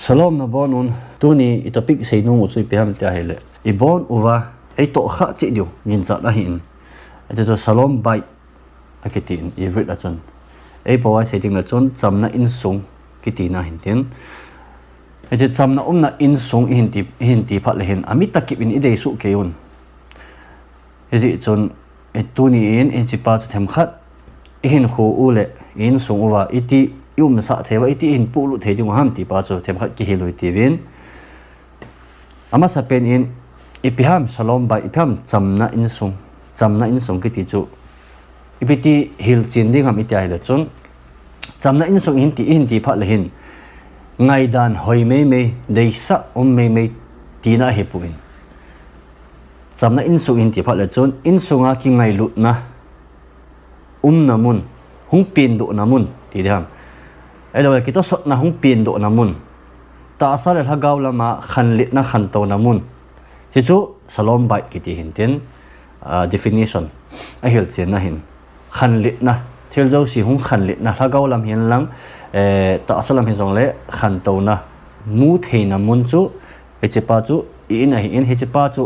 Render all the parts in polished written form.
Salom na bonun tuni itopik sei nu chu piham ta hele ibon uwa ei to kha chi dio ngin cha na hin ate to salom bai akitin ivrit achon ei bawa setting la chon chamna in sung kitina hinten ate chamna umna in sung hinti phat le hin ami takip in idei su keun ezi chon etuni in chipa chu them khat hin khu ule in sung uwa iti sa thewa iti in pulu thei ding ham ti pa chu them khat ki hiloi tivin ama sa pen in ipiham salom ba ipiham chamna in sung ki ti chu ipiti hil chin ding ham itia hila chun chamna in sung in ti phat le hin ngai dan hoi me dei sa me tina he puin chamna in sung in ti phat le chun in sunga ki ngai lut na namun hung pin do namun ti dam elo ki to sot na hung pin do namun ta asar el hagaw lama khanlit na khanto namun hi chu salom bai ki ti hinten definition a hil chen na hin khanlit na thil jo si hung khanlit na hagaw lam hin lang ta asalam hin jong le khanto na mu thei namun chu echepa chu in a in hechepa chu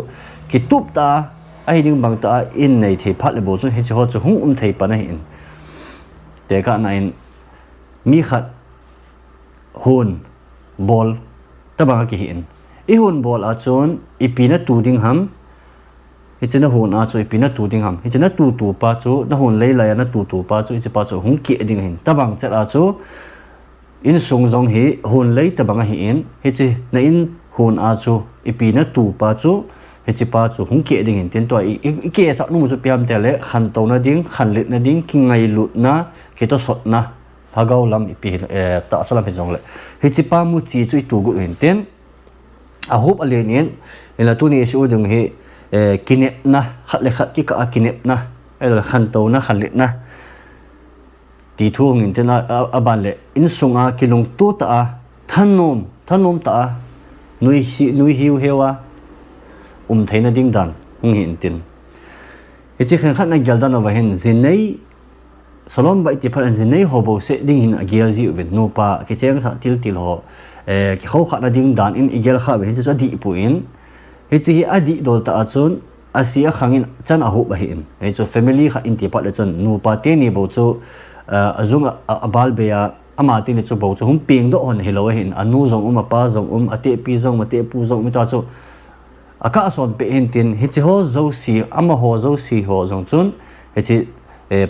ki tup ta ai ding bang ta in nei the phat le bo chu he chu hung thei pa na hin te ka na in mi khat hun bol tabang ki hin I hun bol a chon ipina tu ding ham ichina hun a chu ipina tu ding ham ichina tu pa chu na hun lei la na tu pa chu ichi pa chu hung ki ding hin tabang chat a chu in sung jong hi hun lei tabang hi in ichi na in hun a chu ipina tu pa chu ichi pa chu hung ki ding hin ten to I ke sa nu chu piam tele khan to na ding khan lit na ding ki ngai lut na ke to sot na hagaw lam ipi ta salam he jong le hichi pa mu chi chu tu gu hin ten a hope alien ela tu ni su dung he kinep na khat le khat ki ka kinep na ela khan to na khan lit na ti thu ngin ten a ban le in sunga kilung tu ta thanom ta nui hiu hewa theina ding dan hung hin tin hichi khan khat na galdan over hen zinei salom bai ti phan zinei hobo se ding hin agial ji vet no pa ki cheng tha til ho ki kho kha na ding dan in igel kha be hi chu di pu in hi chi hi adi dol ta achun asia khangin chan a hu ba hi in he chu family kha in ti pa le chun nu pa te ni bo chu azung abal be ya ama ti ni chu bo chu hum ping do on helo hin anu zong pa zong ate pi zong mate pu zong mi ta chu aka son pe in tin hi chi ho zo si ama ho zo si ho zong chun he chi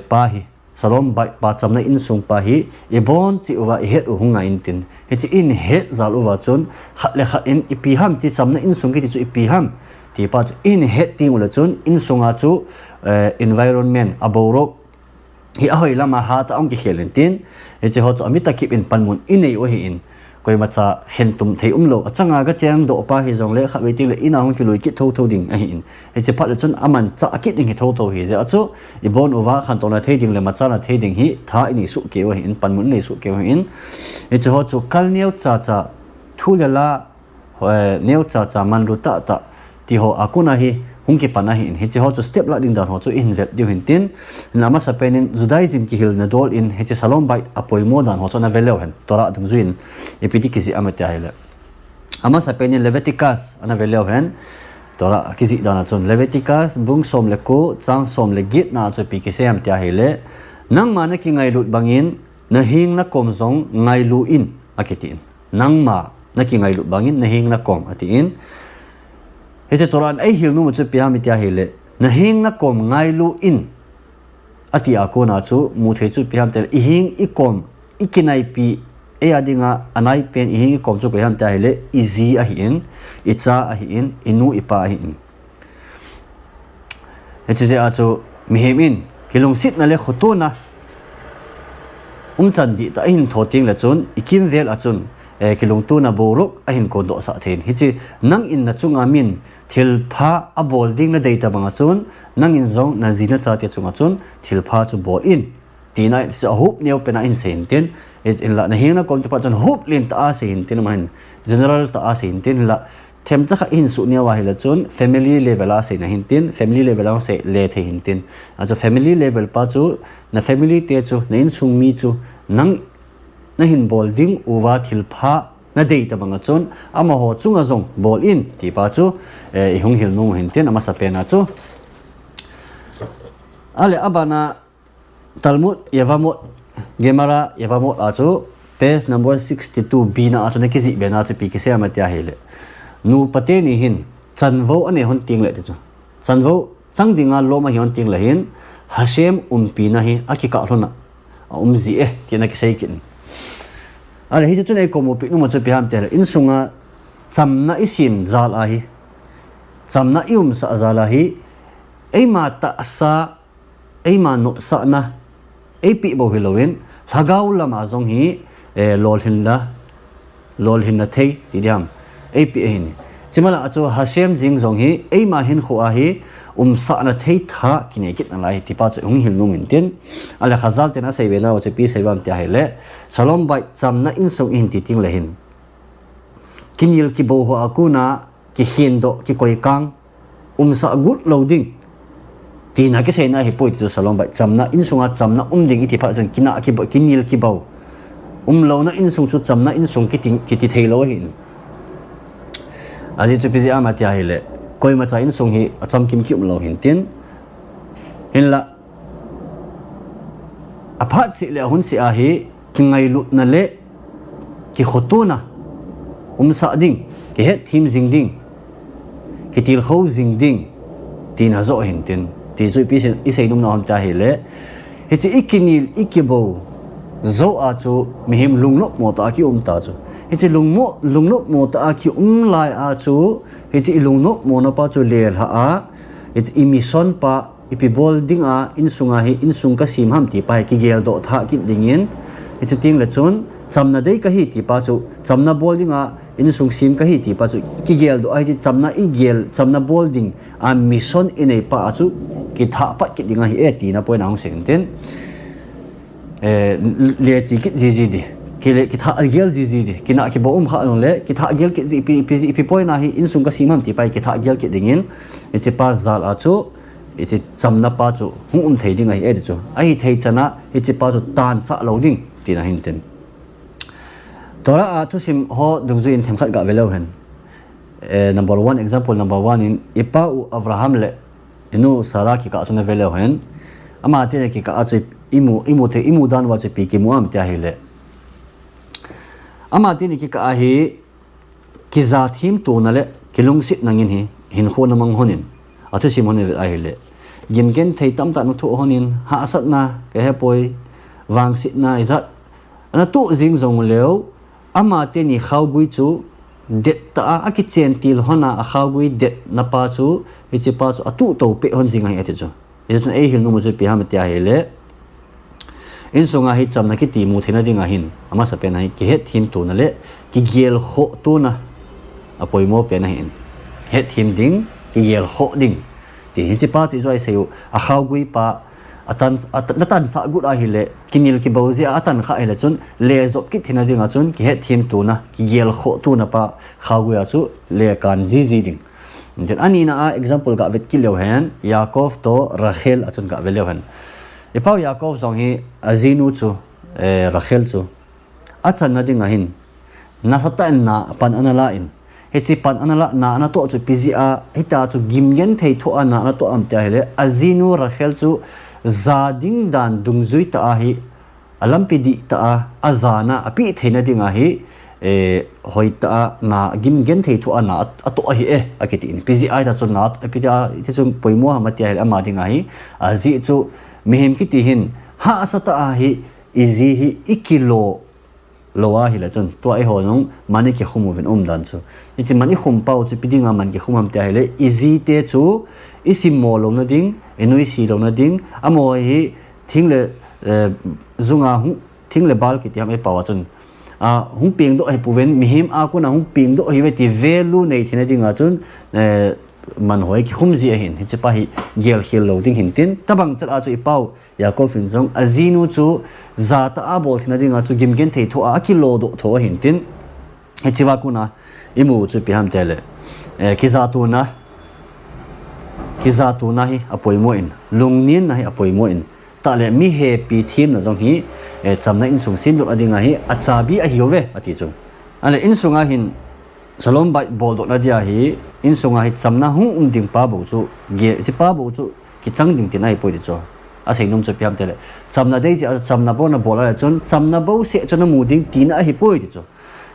pa hi salom bai pa chamna in sung pa hi ibon chi uwa het hunga in tin he chi in het zal uwa chun khat le khat in ipiham chi chamna in sung ki chu ipiham ti pa chu in het ting ula chun in sunga chu environment aborok hi ahoi lama ha ta am ki khelen tin he chi ho chu amita kip in panmun inei o hi in koi macha hentum thei lo achanga ga cheng do pa hi jong le kha wei ti le ina hong ki loi ki tho ding a hin he che phat le chun aman cha akit ding hi tho hi je achu ibon uwa khan to na thei ding le macha na thei ding hi tha ini su ke wa hin panmun nei su ke wa hin he che ho chu kal neu cha thu le la neu cha man ru ta ti ho akuna hi hung ki pana hi in he che ho chu step la ding dan ho chu in vet diu hin tin nama sa penin judaism ki hil na dol in he che salom bai apoi mo dan ho chu na velo hen tora dung zuin epiti ki si amata hele ama sa penin leviticus ana velo hen tora ki si dan chon leviticus bung som le ko chang som le git na chu pi ki se am tia hele nang ma na ki ngai lut bangin na hing na kom zong ngai lu in akitin nang ma na ki ngai lut bangin na hing na kom atin he toran ai hil nu chu piam tia hele na hing na kom ngai lu in ati ako na chu mu the chu piam tel i hing i kom ikinai pi e adinga anai pen i hing i kom chu piam tia hele izi a hi in icha a hi in inu ipa a hi in he che a chu mihemin kilung sit na le khutuna chan di ta hin thoting la chun ikim vel a chun kilung tu na borok a hin ko do sa thein hi chi nang in na chunga min thil pha a bol ding na data banga chun nang in zong na zina cha te chunga chun thil pha chu bol in tina sa hope neu pena in sen ten is in la na hing na kom te pa chun hope lin ta a sen tin man general ta a sen tin la them cha in su ne wa hila chun family level a se na hin tin family level a se le the hin tin a chu family level pa chu na family te chu na in sung mi chu nang na hin bol ding uwa thil pha na dei ta banga chun ama ho chunga zong ball in ti pa chu I hung hil nu hin tin ama sa pena chu ale abana Talmud Yevamot Gemara Yevamot a chu page number 62b na a chu ne kizi be na chu pi kise ama tia hele nu pate ni hin chanvo ane hon ting le chu chanvo changdinga loma hi hon ting la hin Hashem pi na hi akika hlona zi tina ki sei kin ale hi chu nei komu pi nu ma chu pi ham tel in sunga chamna isim zal a hi chamna sa zala hi eima ta sa eima nop sa na pi bo hilowin thagau lama zong hi lol hinna thei ti diam pi hin chimala achu Hashem jing zong hi eima hin kho a hi sa na thei tha kine kit na lai ti pa chu hung hil nu min tin ala khazal tena sei bena chu pi sei bam tia hele salom bai chamna in song in ti ting le hin kinil ki bo ho akuna ki hindo ki koi kang sa gut loading ti na ke sei na hi point chu salom bai chamna in sunga chamna ding ti pa chen kina ki kinil ki bo lo na in sung chu chamna in sung ki ti thei lo hin aji chu pi ji ama tia hele koi ma cha in sung hi acham kim ki lo hin tin hin la aphat si le hun si a hi ki ngai lu na le ki khotuna sa ding ki het thim jing ding ki til kho jing ding tin ha zo hin tin ti zui pi i sei num na ham cha hi le hi chi ikinil ikibo zo a chu mihim lungno mo ta ki ta chu hi chi lungno mo ta ki lai a chu hi chi lungno mo na pa chu le ha a hi chi emission pa ipi bolding a in sunga hi in sung ka sim ham ti pa ki gel do tha ki dingin hi chi ting la chun chamna dei ka hi ti pa chu chamna bolding a in sung sim ka hi ti pa chu ki gel do ai chi chamna I gel chamna bolding a mission in ei pa chu ki tha pa ki dinga hi ti na poi na hong sen ten le chi ki ji di ki tha gel ji di ki na ki bo kha no le ki tha gel ki ji pi poi na hi in sung ka sim ham ti pa ki tha gel ki dingin e chi pa zal a chu e chi chamna pa chu hung thei dinga hi chu ai thei chana e chi pa chu tan cha lo ding ti na hin ten tora a tu sim ho dungzu in them khat ga velo hen number 1 example number 1 in ipa u Abraham le inu Sara ki ka chuna velo hen ama te ki ka achi imu dan wa che pi ki mu am tia hele ama te ki ka a hi ki za thim tu na le kilung sit nangin hi hin kho na mang honin athu sim hone a hele gimgen thei tam ta nu thu honin ha sat na ke he poi wang sit na izat ana tu jing zong leo ama te ni khawgui chu det ta a ki chen til hona a khawgui det na pa chu hi chi pa chu atu to pe hon jing ai ate chu e chu e hil nu mo chu pi ham tia hele in songa hi chamna ki ti mu thina dinga hin ama sa pe nai ki het thim tu na le ki gel kho tu na a poi mo pe na hin het thim ding ki gel kho ding ti hi chi pa chu ai seu a khawgui pa atan sa gut a hile kinil ki bauzi atan kha hele chun le zop ki thina dinga chun ki he thim tu na ki gel kho tu na pa khawguya chu le kan ji ding den ani na a example ga vet ki lo hen Yaakov to Rachel achun ga velo hen e pau Yaakov zong hi azinu chu Rachel chu achan na dinga hin na sata na pan anala in he chi pan anala na na to chu pizia hita chu gimgen thei tho ana na to am ta hele azinu Rachel chu zading dan dungzui ta hi alampidi ta azana api theina dinga hi hoita na gimgen thei thu ana ato hi akiti in pzi da chu na apida chu poimo hamatia ama dinga hi azi chu mihim ki ti hin ha asata hi izi hi ikilo lowa hi la chun to ai ho nong mani ki khumuven dan chu ichi mani khum pau chu pidinga man ki khumam ta hele izi te chu isim mo lo na ding enui si lo na ding amo hi thingle zunga hu thingle bal ki ti ham e pawa chun a hung ping do ai puven mihim a ko na hung ping do hi ve ti value nei thina dinga chun man hoi ki khumzi a hin hi pa hi gel khil lo ding hin tin tabang chat a chu i pau Yaakov in zong azinu chu zata a bol thina dinga chu gimgen thei tho a kilo do tho hin tin he chiwa kuna imu chu pi ham tele ki za tu na hi apoi mo in lungnin na hi apoi mo in ta le mi he pi thim na zong hi chamna in sung sim lo adinga hi achabi a hiove ati chu ale in sunga hin salom bai bol do na dia hi in sunga hi chamna hung ding pa bo chu ge si pa bo chu ki chang ding tin ai poi de cho a sei nom chu piam tele chamna dei chi chamna bo na bola chon chamna bo se chon mu ding tin a hi poi de cho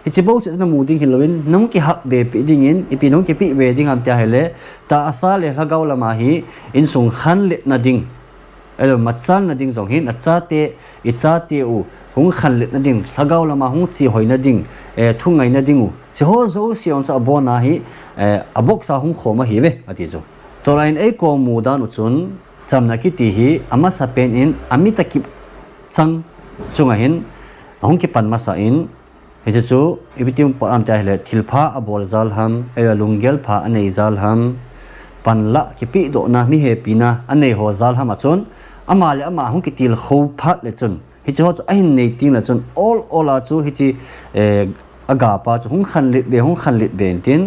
hi chi bo se chon mu ding hiloin nong ki hak be pi ding in ipi nong ki pi be ding am tia hele ta asa le lagaw lama hi in sung khan le na ding elo machan na ding jong hin acha te icha te u hung khan le na ding lagaw lama hung chi hoi na ding thungai na ding u si ho zo siom cha bo na hi abok sa hung khoma hi ve ati chu torain ei ko mu dan uchun chamna ki ti hi ama sa pen in amita ki chang chunga hin hung ki pan ma sa in he chu ibitim por am ta hele thilpha abol zal ham ela lungel pha anei zal ham panla ki pi do na mi he pina anei ho zal ham achon ama le ama hung ki til kho phat le chun hi chu a hin nei ting la chun all a chu hi chi aga pa chu hung khan lit be tin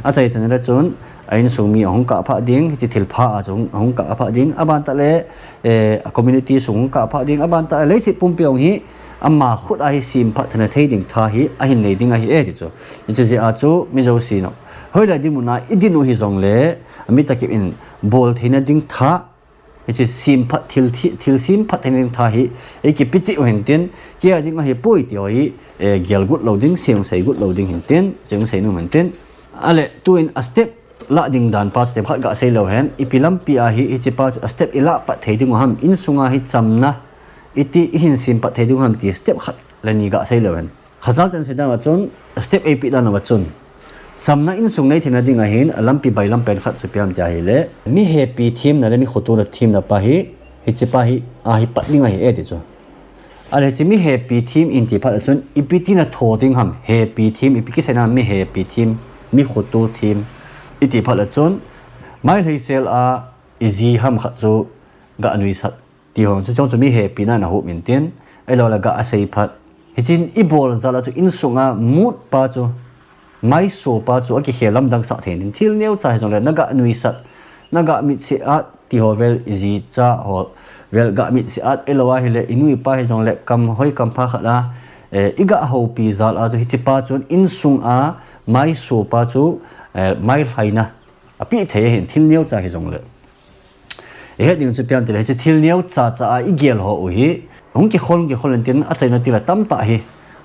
a chai chan ra chun ain sumi hung ka pha ding hi chi thil pha a chung hung ka pha ding aban ta le community sung ka pha ding aban ta le si pum piong hi amma khut a hi sim pha thana thei ding tha hi a hin nei ding a hi e ti chu chi a chu mi zo si no hoi la di muna idinu hi zong le ami ta ki in bol thina ding tha hi sim pha thil sim pha thina ding tha hi e ki pichi hen tin ki a ding a hi poi ti oi gel gut loading seung sei gut loading hin tin chung sei nu man tin ale tu in a step la ding dan pa step khat ga sei lo hen ipilam pi a hi chi pa step ila pa thei ding ham in sunga hi chamna iti hin sim pa thei ding ham ti step khat lani ga sei lo hen khazal tan seda wa chon step a pi dan wa chon chamna in sung nei thina ding a hin alam pi bailam pen khat su piam ja hi le mi happy theme na le mi khotu na theme na pa hi chi pa hi a hi pa ding a hi e ti chu ale chi mi happy theme in ti pa chon ipiti na tho ding ham happy theme ipiki sena mi happy theme mi khotu theme iti phala chon mai lei sel a easy ham kha chu ga anui sat ti hong chu chong chu mi happy na na hu min tin elo la ga asei phat hichin ibol zala chu in sunga mut pa chu mai so pa chu aki helam dang sa thein tin thil neu cha jong le naga anui sat naga mit se a ti ho vel easy cha ho vel ga mit se at elo wa hele inui pa he jong le kam hoi kam pha khala iga ho pi zal a chu hichi pa chun in sung a mai so pa chu mai haina api the hin thil neu cha hi jong le he ding chu pian tele thil neu cha a igel ho u hi hung ki khol tin a chaina tila tam ta hi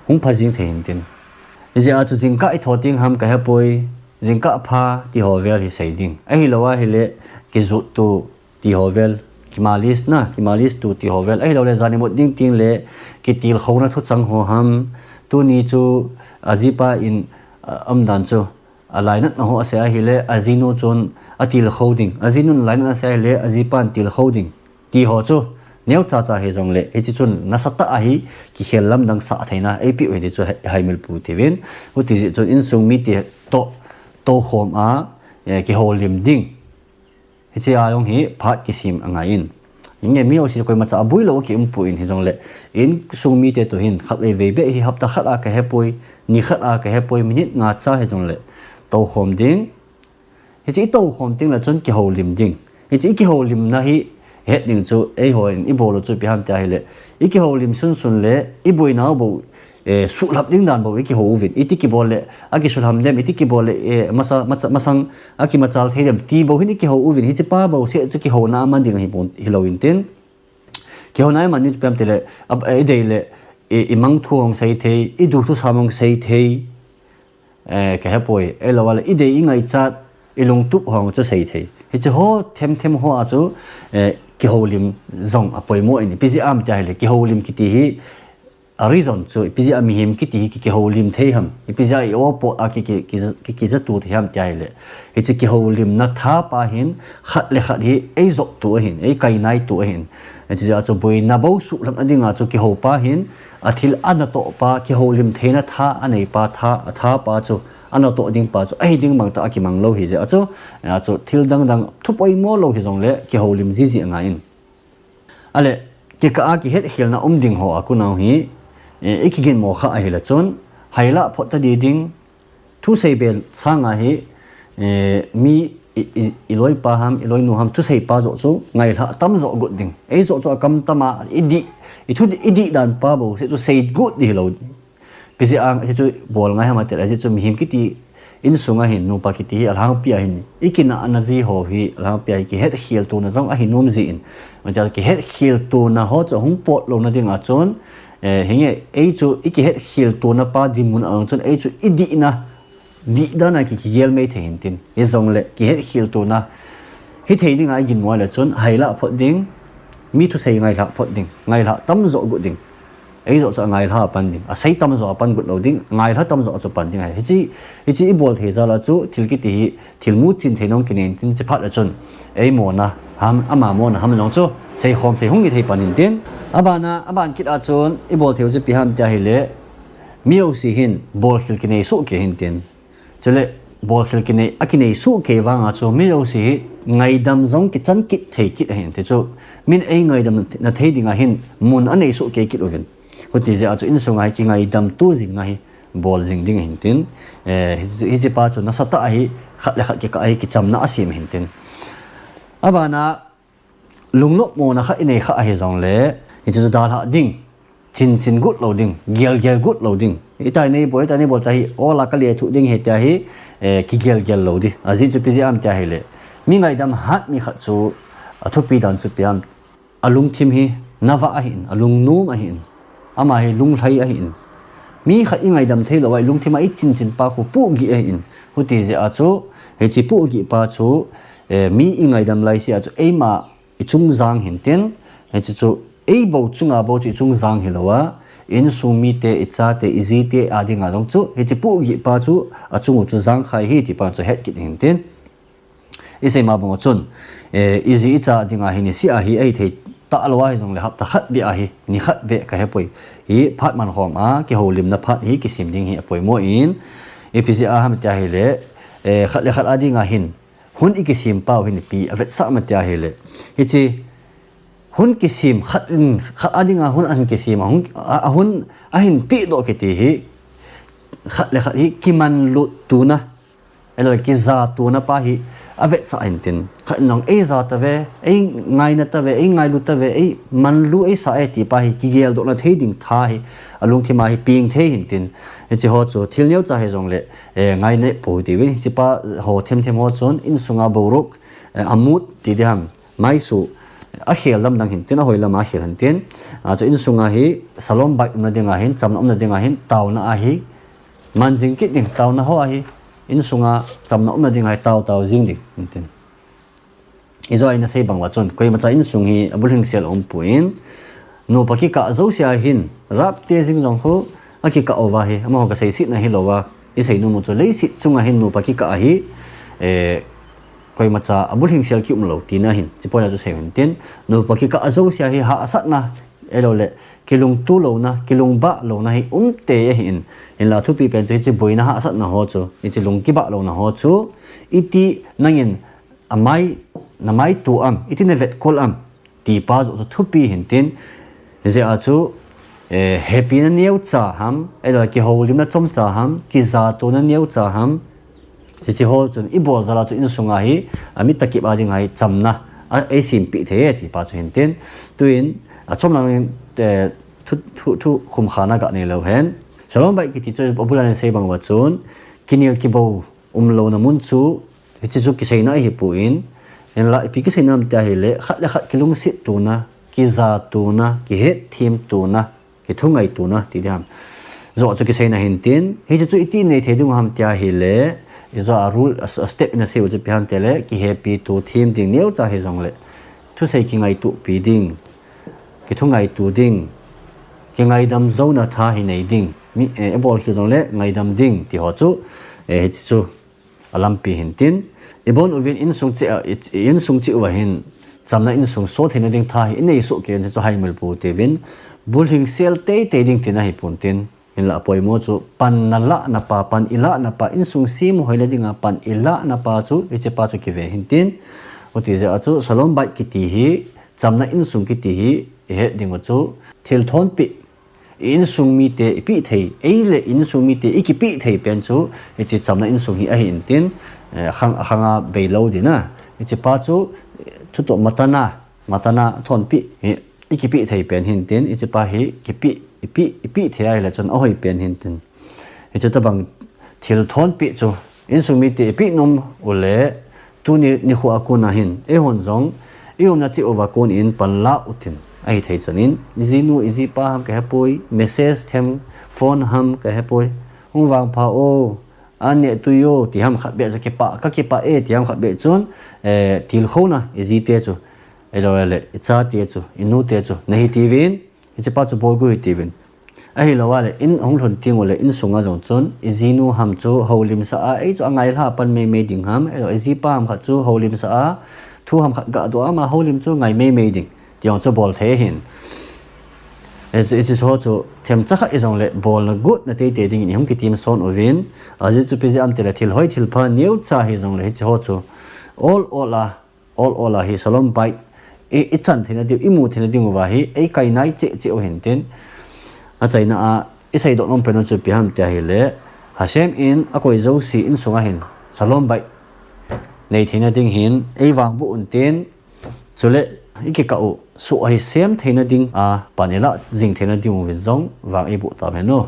hung phajing the hin tin je a chu jing ka I thoting ham ka hapoi jing ka pha ti ho vel hi sei ding a hi lawa hi le ki zu tu ti ho vel kimalis tu ti ho vel a hi lo le zani mo ding ting le ki til khona thu chang ho ham tu ni chu ajipa in amdan chu alainat na ho ase a hi le azino chon atil holding azinun line ase a hi le ajipan til holding ti ho chu neu cha he jong le he chi chun nasata a hi ki khelam dang sa thaina ap we de chu haimil pu tivin uti chun in sung mi ti to khom a ki holim ding he chi a yong hi phat ki sim anga in inge mi o si ko ma cha abui lo ki umpu in he jong le in sung mi te to hin khat ve be hi hapta khat a ka he poi ni khat a ka he poi minute nga cha he jong le to khom ding he chi to khom ding la chun ki holim ding he chi ki holim na hi he ding chu ei hoin I bolo chu pi ham ta hele iki holim sun le I boi na bo su lap ding dan bo iki ho vin iti ki bol le aki sul ham dem iti ki bol le masang aki machal thedem ti bo hin iki ho uvin hi chi pa bo se chu ki ho na man ding hi bon hiloin tin ki ho na man ni pem tele ab e de le I mang thuong sei thei I du thu samong sei thei ka hapoi elawal I de ingai chat ilung tup hong chu sei thei hi chu ho them ho a chu ki holim zong apoi mo ini pisi am ta hele ki holim kiti hi a reason chu pisi am him kiti hi ki holim thei ham pisi I opo a ki za tu thiam ta hele hi chi ki holim na tha pa hin khat le khat hi ei zok tu hin ei kai nai tu hin chi ja chu boi na bo su lam adinga chu ki ho pa hin athil ana to pa ki holim theina tha anei pa tha pa chu ano to ding pa chu ai ding mang ta ki mang lo hi je acho thil dang thupoi mo lo hi jong le ki holim ji anga in ale ki ka a ki het hil na ding ho aku nau hi ikigin mo kha a hi la chon haila phota di ding thu sei bel changa hi mi iloi pa ham iloi nu ham thu sei pa zo chu ngai la tam zo gut ding ei zo kam tama idi dan pa bo se chu sei gut di lo pisi ang chu bol ngai hama te chu mi him kiti in sunga hin nu pakiti alhang pia hin ikina anaji ho hi alhang pia ki het khil tu na jong a hinum ji in manja ki het khil tu na ho chu hung pot lo na dinga chon hinge ei chu iki het khil tu na pa dimun ang chon ei chu idi na di dana ki gel me the hin tin e jong le ki het khil tu na hi thei ding ai gin mo la chon haila phot ding mi thu sei ngai la phot ding ngai la tam zo gu ding ấy rồi sao ngày là pan ding à say tâm rồi pan gut loading ngày là tâm rồi cho pan ding hay chỉ bol thế ra là chú thil cái tí thil mút chín thế nông cái này tin chỉ phát là chun ấy mồ na ham ama mồ na ham nông chú say hôm thế không cái thấy pan in tiền aban kít à chun ấy bol thế chỉ bị ham cha hele miêu si hin bol khil cái này số cái hin tiền cho lệ bol khil cái này cái này số cái vang à chú miêu si ngày đam giống cái chân kít thấy kít hin thế chú min ấy ngày đam na thấy đi ngay hin mun anh ấy số cái kít rồi kuti je achu in sungai ki ngai dam tu jing ngai bol jing ding hin tin hi je pa chu na sata hi khat le khat ki ka ai ki cham na asim hin tin abana lunglok mo na kha inei kha hi jong le hi chu dal ha ding chin gut loading gel gut loading itai nei bol ta hi ola ka le thu ding he ta hi ki gel loadi azi chu pi am ta hi le mi ngai dam hat mi khat chu athu pi dan chu piam alung thim hi nawa a hin alung num a hin ama hi lung thai a hin mi khat ingai dam thei lawai lung thima I chin pa khu pu gi a hin huti je a chu he chi pu gi pa chu mi ingai dam lai si a chu eima ichung jang hin ten he chi chu ei bo chunga bo chi chung jang hi lawa in sung mi te icha te izi te adi nga long chu he chi pu gi pa chu a chung chu jang khai hi ti pa chu het kit hin ten isei ma bong chun izi icha dinga hi ni si a hi ei thei ta alwa jong le hap ta khat bi a hi ni khat be ka he poi hi phat man khom a ki holim na phat hi ki sim ding hi poi mo in epc a ham ta hi le khat le khat adi nga hin hun I ki sim pau hin pi avet sa ma ta hi le hi chi hun ki sim khat adi nga hun an ki sim hun a hin pi do ki ti hi khat le khat hi ki man lu tu na elo ki za tu na pa hi avet sa intin khat nong e za ta ve e ngai na ta ve e ngai lu ta ve e man lu e sa e ti pa hi ki gel do na thei ding tha hi alung thi ma hi ping the hin tin e chi ho chu thil neu cha he jong le ngai ne po ti ve chi pa ho them ho chon in sunga boruk amut ti de ham mai su a khel lam dang hin tin a hoi lam a khel han tin a chu in sunga hi salom bak na dinga hin cham om na dinga hin taw na a hi man jing ki ding taw na ho a hi in sunga cham na om na ding hai taw jing ding tin izo ai na sei bang wa chon koi ma cha in sung hi abul hing sel om puin no paki ka zo sia hin rap te jing jong ho aki ka owa hi ama ho ka sei sit na hi lowa I sei nu mo chu lei sit chunga hin no paki ka hi koi ma cha abul hing sel ki um lo ti na hin chi pona chu sei hin tin no paki ka zo sia hi ha sat na elo le kilung tu lo na kilung ba lo na hi te hin in la thu pi pen chi boina ha sat na ho chu I chi lung ki ba lo na ho chu iti nangin amai namai tu am iti ne vet kol am ti pa zo thu pi hin tin je a chu happy na neu cha ham elo ki holim na chom cha ham ki za to na neu cha ham chi ho chun I bol zala chu in sunga hi ami takip ading hai chamna a sim pi the ti pa chu hin tin tuin a chom lang thu khum khana ga nei lo hen salom bai ki ti chu popular sei bang wa chun kinil ki bo lo na mun chu chi chu ki sei na hi pu in en la pi ki sei nam ta hi le khat le khat kilung si tu na ki za tu na ki he thim tu na ki thungai tu na ti dam zo chu ki sei na hin tin hi chu iti nei the dung ham ta hi le izo a rule a step in a sei chu pi han te le ki happy tu thim ding neu cha hi jong le thu sei ki ngai tu pi ding ki thungai tu ding ki ngai dam zo na tha hi nei ding mi bol ki jong le ngai dam ding ti ho chu he chu alam pi hin tin ibon uvin in sung chi wa hin chamna in sung so thina ding tha hi nei so ke chu hai mil pu te vin bulhing sel te ding tina hi pun tin in la poi mo chu pan na la na pa pan ila na pa in sung sim hoile dinga pan ila na pa chu che pa chu ki ve hin tin oti ja chu salom bai ki ti hi chamna in sung ki ti hi he ding chu thil thon pi in sung mi te pi thei ei le in sung mi te iki pi thei pen chu chi chamna in sung hi a hin tin khanga beilo dina chi pa chu thu to matana thon pi iki pi thei pen hin tin chi pa hi ki pi thei ai la chon a hoi pen hin tin hi chu ta bang thil thon pi chu in sumi te pi nom ule tu ni khu akuna hin e hon zong iom na chi overcon in panla utin ai thei chanin zinu izi pa ham ka hapoi message them phone ham ka hapoi hung wang pha o ane tu yo ti ham khat be ke pa e ti ham khat be chun til khona izi te chu elo le cha te chu inu te chu nei ti win hi pa chu bol gu ti win ai lo wale in hong thon ting ole in sunga jong chun izinu ham chu holim sa a ei chu angai la pan me ding ham elo izi pa ham kha chu holim sa a thu ham khat ga do ama holim chu ngai me ding tiang chu bol the hin es is ho chu them cha kha izong le bol na gut na te ding ni hong ki team son ovin aji chu pe am te la thil hoi thil pha new cha hi jong le hi ho chu all ola hi salom bai e chan thina di imu thina ding wa hi ei kai nai che o hin ten a chaina a isai do nom pen chu pi ham te hi le hasem in a koi zo si in sunga hin salom bai nei thina ding hin ei wang bu un ten chule iki ka o so ai sem thina ding a panela jing thina ding win zong wang e bu ta me no